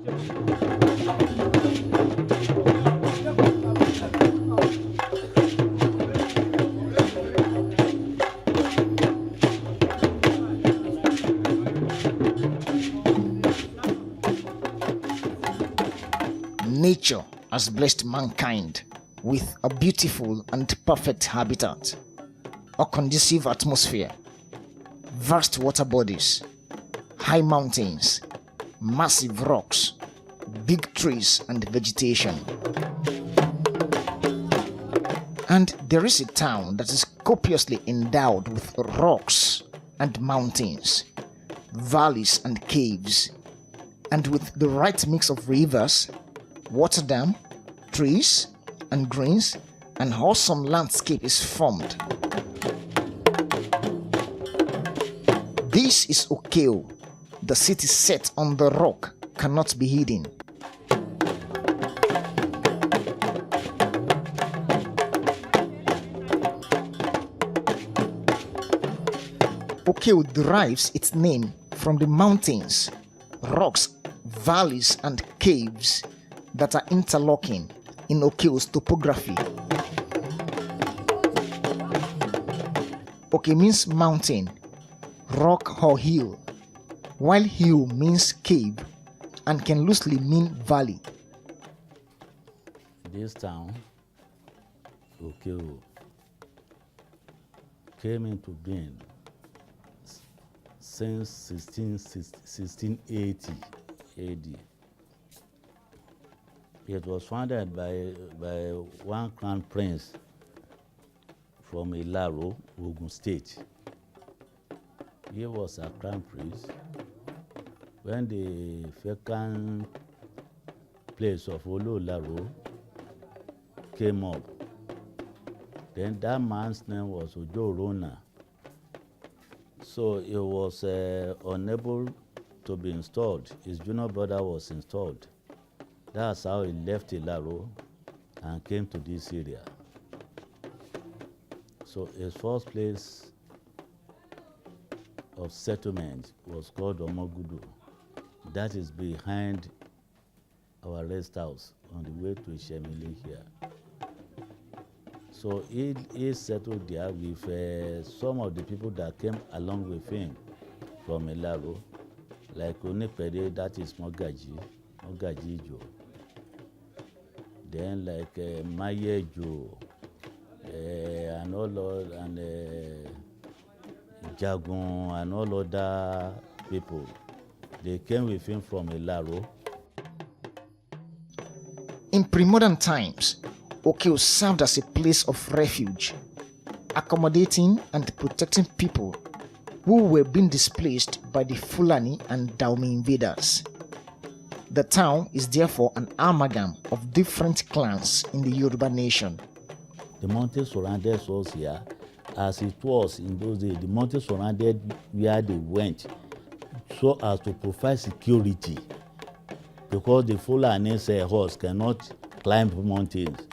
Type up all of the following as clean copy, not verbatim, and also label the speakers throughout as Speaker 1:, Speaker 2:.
Speaker 1: Nature has blessed mankind with a beautiful and perfect habitat, a conducive atmosphere, vast water bodies, high mountains, massive rocks, big trees and vegetation. And there is a town that is copiously endowed with rocks and mountains, valleys and caves, and with the right mix of rivers, water dam, trees and greens, an awesome landscape is formed. This is Okeho, the city set on the rock, cannot be hidden. Okeho derives its name from the mountains, rocks, valleys and caves that are interlocking in Okeho's topography. Oke means mountain, rock or hill, while hill means cave and can loosely mean valley.
Speaker 2: This town, Okeho, came into being since 1680 AD. It was founded by one crown prince from Ilaro, Ogun State. He was a crown prince when the vacant place of Olo-Ilaro came up. Then that man's name was Oyo-Rona. So he was unable to be installed. His junior brother was installed. That's how he left Ilaro and came to this area. So his first place of settlement was called Omogudu. That is behind our rest house on the way to Ishemili here. So he settled there with some of the people that came along with him from Ilaro, like Onipede, that is Mogaji Ijo. Then like Mayejo, and Jagun and all other people. They came with him from Ilaro.
Speaker 1: In pre-modern times, Okeho served as a place of refuge, accommodating and protecting people who were being displaced by the Fulani and Daumi invaders. The town is therefore an amalgam of different clans in the Yoruba nation.
Speaker 2: The mountains surrounded us here, as it was in those days. The mountains surrounded where they went, so as to provide security, because the Fulani horse cannot climb mountains,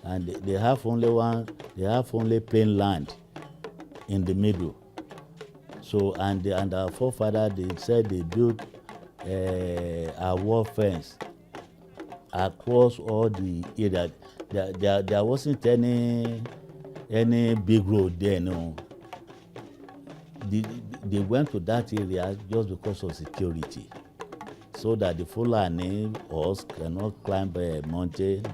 Speaker 2: and they have only plain land in the middle. So and our forefather, they said they built a wall fence across all the area. There wasn't any big road there, no. They went to that area just because of security, so that the Fulani horse cannot climb a mountain,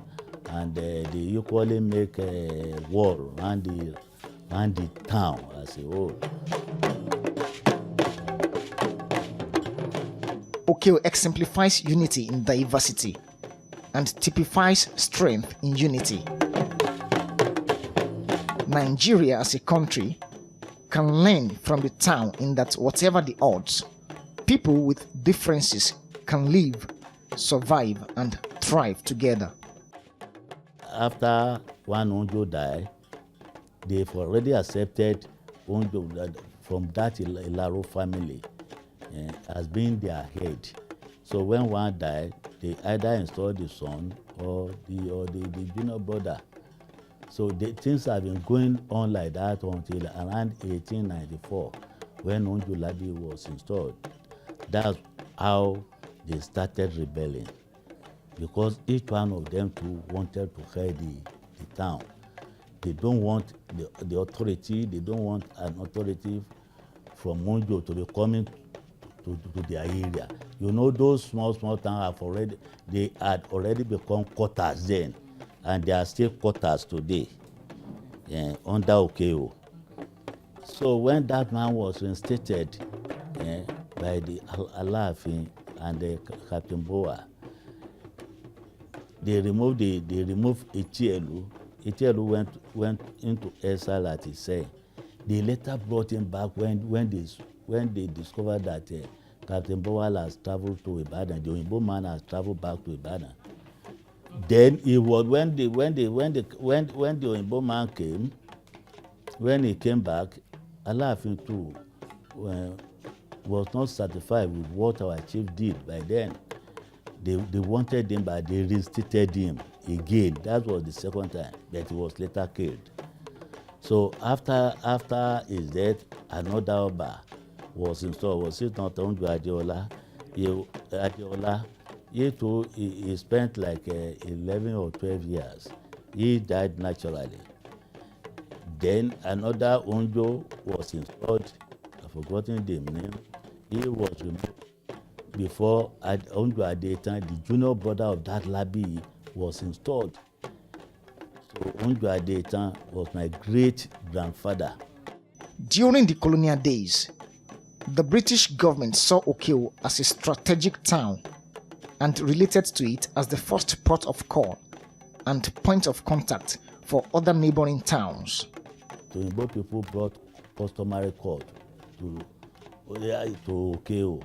Speaker 2: and they equally make a wall around the town as a whole.
Speaker 1: Okeho exemplifies unity in diversity and typifies strength in unity. Nigeria as a country can learn from the town in that whatever the odds, people with differences can live, survive, and thrive together.
Speaker 2: After one Onjo died, they've already accepted Onjo from that Ilaro family as being their head. So when one died, they either installed the son or the junior brother. So things have been going on like that until around 1894, when Onjolabi was installed. That's how they started rebelling because each one of them too wanted to head the town. They don't want the authority, they don't want an authority from Onjo to be coming to their area. You know, those small towns they had already become quarters then, and they are still quarters today, under Okeho. So when that man was reinstated by the Alaafin and the Captain Boa, they removed Etielu. Etielu went into exile at Ise. They later brought him back when they discovered that Captain Boa has traveled to Ibadan. The Oyinbo man has traveled back to Ibadan. Then it was when the Oyinbo man came, when he came back, Alaafin too was not satisfied with what our chief did by then. They wanted him, but they reinstated him again. That was the second time, but he was later killed. So after his death, another Oba was installed. Was it not Onjo Adeola? Adeola, he spent like 11 or 12 years. He died naturally. Then another Onjo was installed. I've forgotten the name. He was removed before Onjo Adetan, the junior brother of that Labi, was installed. So Onjo Adetan was my great-grandfather.
Speaker 1: During the colonial days, the British government saw Okeho as a strategic town and related to it as the first port of call and point of contact for other neighboring towns.
Speaker 2: The Igbo people brought customary court to Okeho.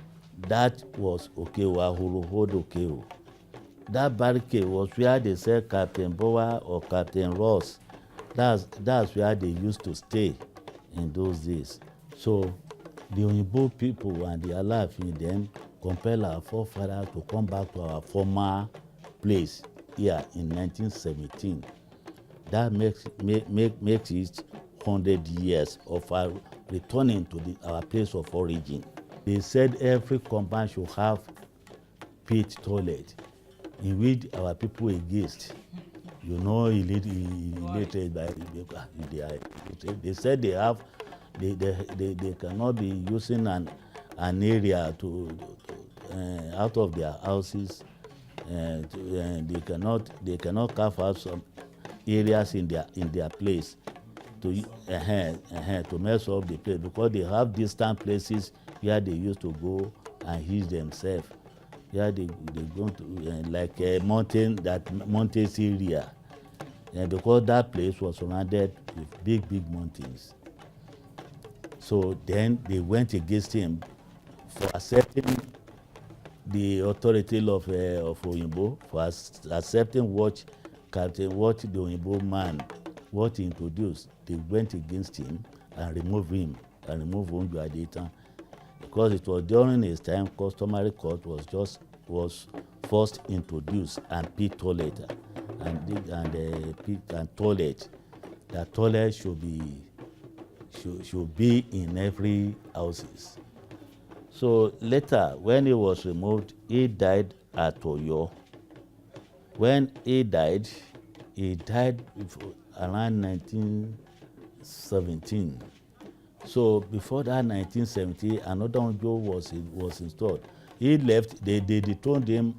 Speaker 2: That was Okeho, Ahuru hold Okeho. That barricade was where they said Captain Boa or Captain Ross. That's where they used to stay in those days. So the Oyinbo people and the Alaafin then compelled our forefathers to come back to our former place here in 1917. That makes it 100 years of our returning to our place of origin. They said every compound should have pit toilet in which our people engaged. You know, illiterate by they said they cannot be using an area to out of their houses. They cannot carve out some areas in their place to mess up the place, because they have distant places where they used to go and heal themselves. Where they go to like a mountains area, because that place was surrounded with big mountains. So then they went against him for accepting the authority of Oyinbo, for accepting what the Oyinbo man, what he introduced. They went against him and removed him and removed Onjo Adetan, because it was during his time customary court was first introduced, and pit toilet and toilet. The toilet should be in every houses. So later, when he was removed, he died at Oyo. When he died around 1917. So before that 1970, another Onjo was installed. He left. They dethroned him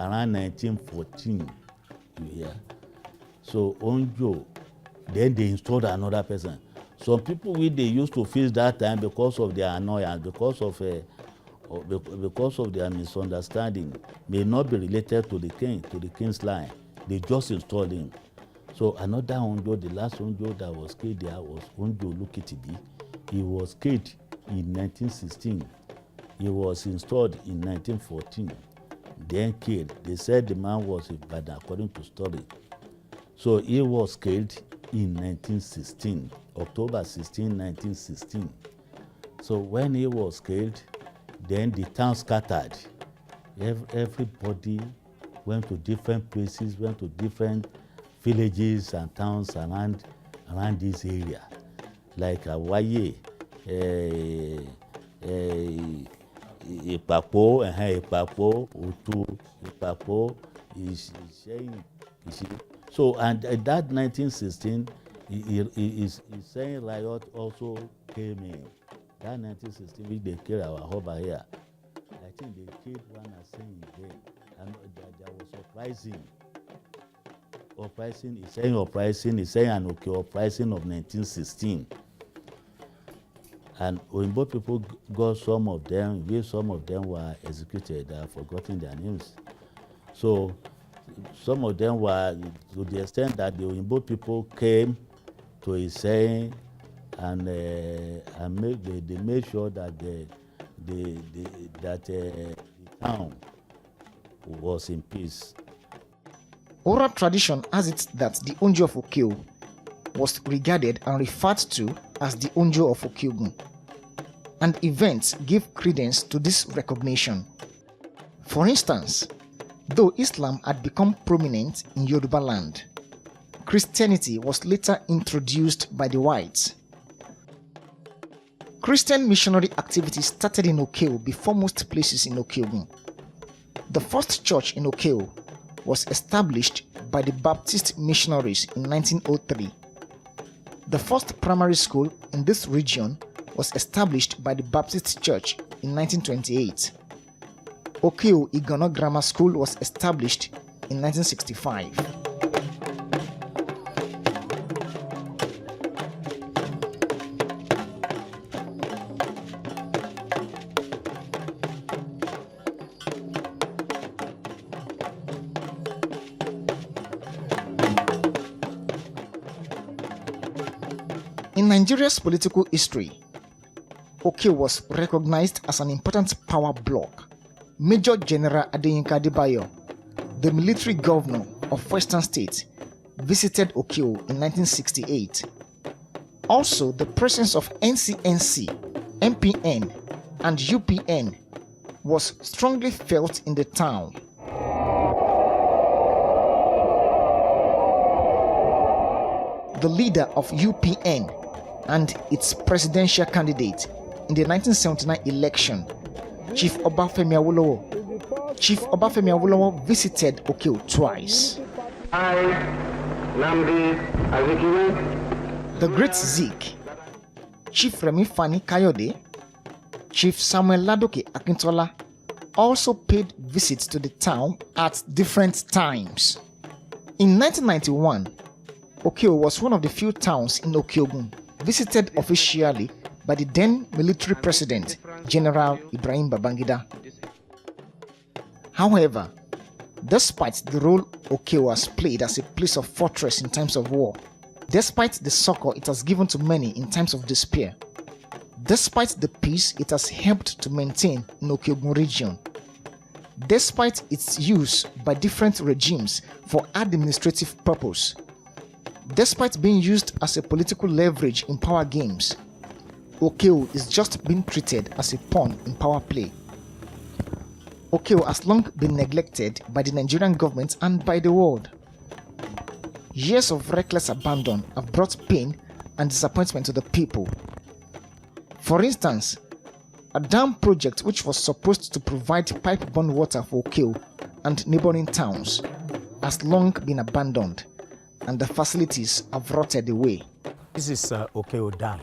Speaker 2: around 1914. You hear? So Onjo, then they installed another person. Some people they used to face that time because of their annoyance, because of their misunderstanding, may not be related to the king's line. They just installed him. So another Onjo, the last Onjo that was killed there was Onjo Lukitibi. He was killed in 1916. He was installed in 1914. Then killed. They said the man was bad according to story. So he was killed in 1916, October 16, 1916. So when he was killed, then the town scattered. Everybody went to different places, went to different villages and towns around this area, like Hawaii, Ìpàpọ̀, Òtu, Ìpàpọ̀, Ìṣẹ́yìn, Ìṣí. So, and that 1916, Ìṣẹ́yìn riot also came in. That 1916, which they killed our harbor here. I think they killed one Ìṣẹ́yìn there. And there was uprising, Ìṣẹ́yìn and Okeho uprising of 1916. And Oyinbo people got some of them, some of them were executed. I've forgotten their names. So some of them were, to the extent that the Oyinbo people came to Ìṣẹ́yìn and they made sure that the town was in peace.
Speaker 1: Oral tradition has it that the Onjo of Okeho was regarded and referred to as the Onjo of Okeogun, and events gave credence to this recognition. For instance, though Islam had become prominent in Yoruba land, Christianity was later introduced by the whites. Christian missionary activity started in Okeho before most places in Okeogun. The first church in Okeho was established by the Baptist missionaries in 1903. The first primary school in this region was established by the Baptist Church in 1928. Okeho Igono Grammar School was established in 1965. In Nigeria's political history, Okeho was recognized as an important power bloc. Major General Adeyinka Adebayo, the military governor of Western States, visited Okeho in 1968. Also, the presence of NCNC, MPN, and UPN was strongly felt in the town. The leader of UPN and its presidential candidate in the 1979 election, Chief Obafemi Awolowo visited Okeho twice. The great Zik, Chief Remi Fani-Kayode, Chief Samuel Ladoke Akintola also paid visits to the town at different times. In 1991, Okeho was one of the few towns in Okeogun visited officially by the then military president, General Ibrahim Babangida. However, despite the role Okeho has played as a place of fortress in times of war, despite the succor it has given to many in times of despair, despite the peace it has helped to maintain in Okeogun region, despite its use by different regimes for administrative purpose, despite being used as a political leverage in power games, Okeho is just being treated as a pawn in power play. Okeho has long been neglected by the Nigerian government and by the world. Years of reckless abandon have brought pain and disappointment to the people. For instance, a dam project which was supposed to provide pipe-borne water for Okeho and neighboring towns has long been abandoned, and the facilities have rotted away.
Speaker 3: This is Okeho Dam.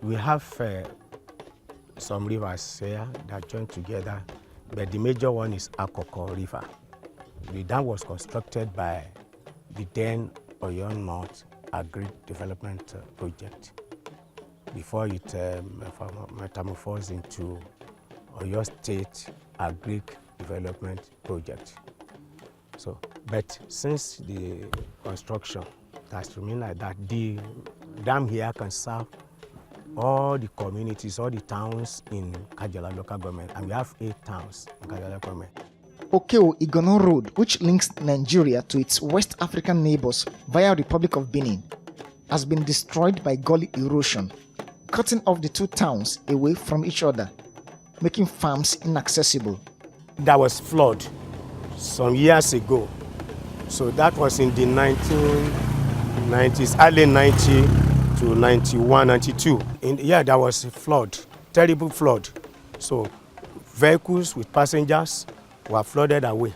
Speaker 3: We have some rivers here that join together, but the major one is Akoko River. The dam was constructed by the then Oyo-Empire Agri Development Project before it metamorphosed into Oyo State Agri Development Project. So, but since the construction has remained like that, the dam here can serve all the communities, all the towns in Kajala local government, and we have 8 towns in Kajala government.
Speaker 1: Okeho Igono Road, which links Nigeria to its West African neighbors via Republic of Benin, has been destroyed by gully erosion, cutting off the two towns away from each other, making farms inaccessible.
Speaker 3: There was flood some years ago, so that was in the 1990s, early 90 to 91, 92. There was a flood, terrible flood. So vehicles with passengers were flooded away.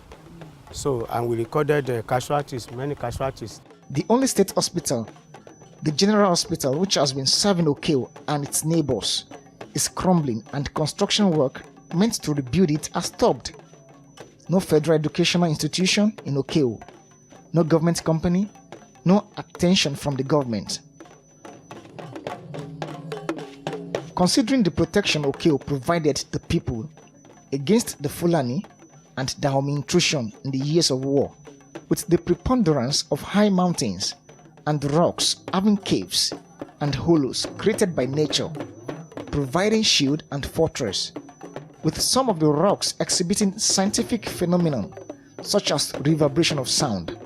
Speaker 3: So, and we recorded casualties, many casualties.
Speaker 1: The only state hospital, the General Hospital, which has been serving Okeho and its neighbors, is crumbling, and construction work meant to rebuild it has stopped. No federal educational institution in Okeho, no government company, no attention from the government. Considering the protection Okeho provided the people against the Fulani and Dahomey intrusion in the years of war, with the preponderance of high mountains and rocks having caves and hollows created by nature, providing shield and fortress, with some of the rocks exhibiting scientific phenomenon such as reverberation of sound,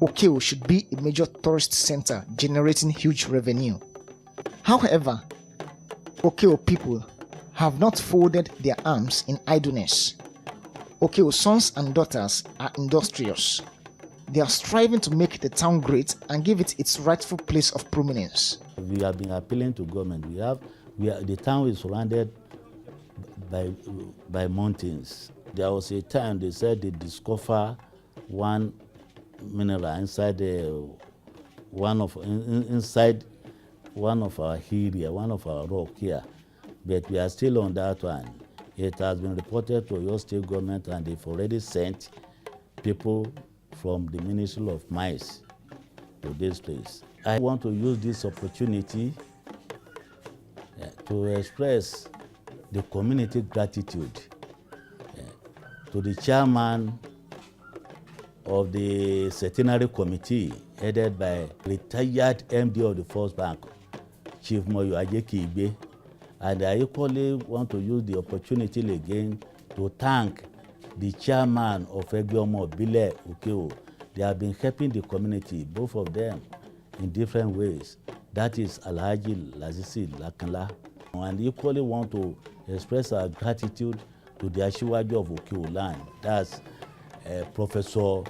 Speaker 1: Okeho should be a major tourist center generating huge revenue. However, Okeho people have not folded their arms in idleness. Okeho sons and daughters are industrious. They are striving to make the town great and give it its rightful place of prominence.
Speaker 2: We have been appealing to government. The town is surrounded by mountains. There was a time they said they discover one mineral inside one of our area, one of our rock here, but we are still on that one. It has been reported to your state government, and they've already sent people from the Ministry of Mines to this place. I want to use this opportunity to express the community gratitude to the chairman of the Centenary Committee, headed by retired MD of the First Bank, Chief Oyo-Empire. And I equally want to use the opportunity again to thank the chairman of Egyomo Bile Okeho. They have been helping the community, both of them, in different ways. That is Alhaji Lazisi Lakanla. And equally want to express our gratitude to the Ashiwaju of Okeho land. That's Professor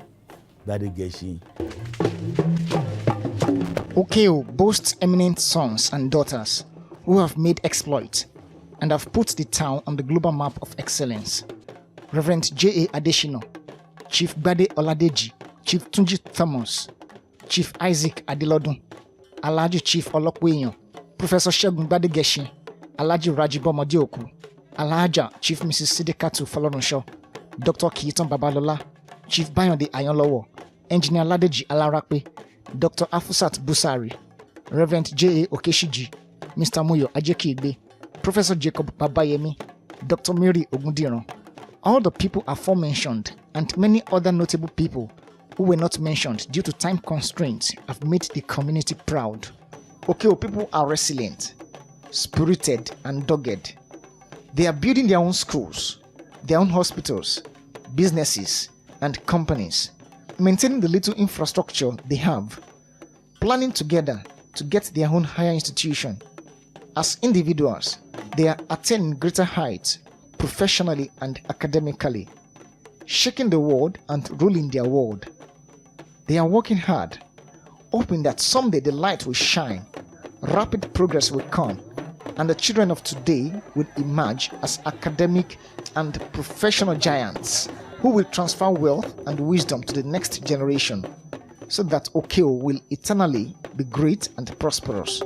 Speaker 2: Badigeshi.
Speaker 1: Okeho boasts eminent sons and daughters who have made exploits and have put the town on the global map of excellence. Reverend J.A. Adeshino, Chief Bade Oladeji, Chief Tunji Thomas, Chief Isaac Adelodun, Alhaji Chief Olokweyan, Professor Shegun Badigeshi, Alhaji Rajibo Modioku, Alhaja Chief Mrs. Sidikatu Folorunsho, Dr. Kiiton Babalola, Chief Bayonde Ayonlowo, Engineer Ladeji Alarape, Dr. Afusat Busari, Reverend J.A. Okeshiji, Mr. Moyo Ajekigbe, Professor Jacob Babayemi, Dr. Mary Ogundiran. All the people aforementioned and many other notable people who were not mentioned due to time constraints have made the community proud. Okeho people are resilient, spirited and dogged. They are building their own schools, their own hospitals, businesses and companies, maintaining the little infrastructure they have, planning together to get their own higher institution. As individuals, they are attaining greater heights professionally and academically, shaking the world and ruling their world. They are working hard, hoping that someday the light will shine, rapid progress will come, and the children of today will emerge as academic and professional giants who will transfer wealth and wisdom to the next generation, so that Okeho will eternally be great and prosperous.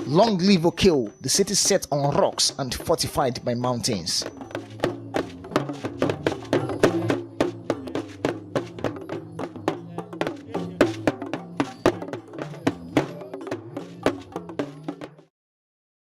Speaker 1: Long live Okeho, the city set on rocks and fortified by mountains.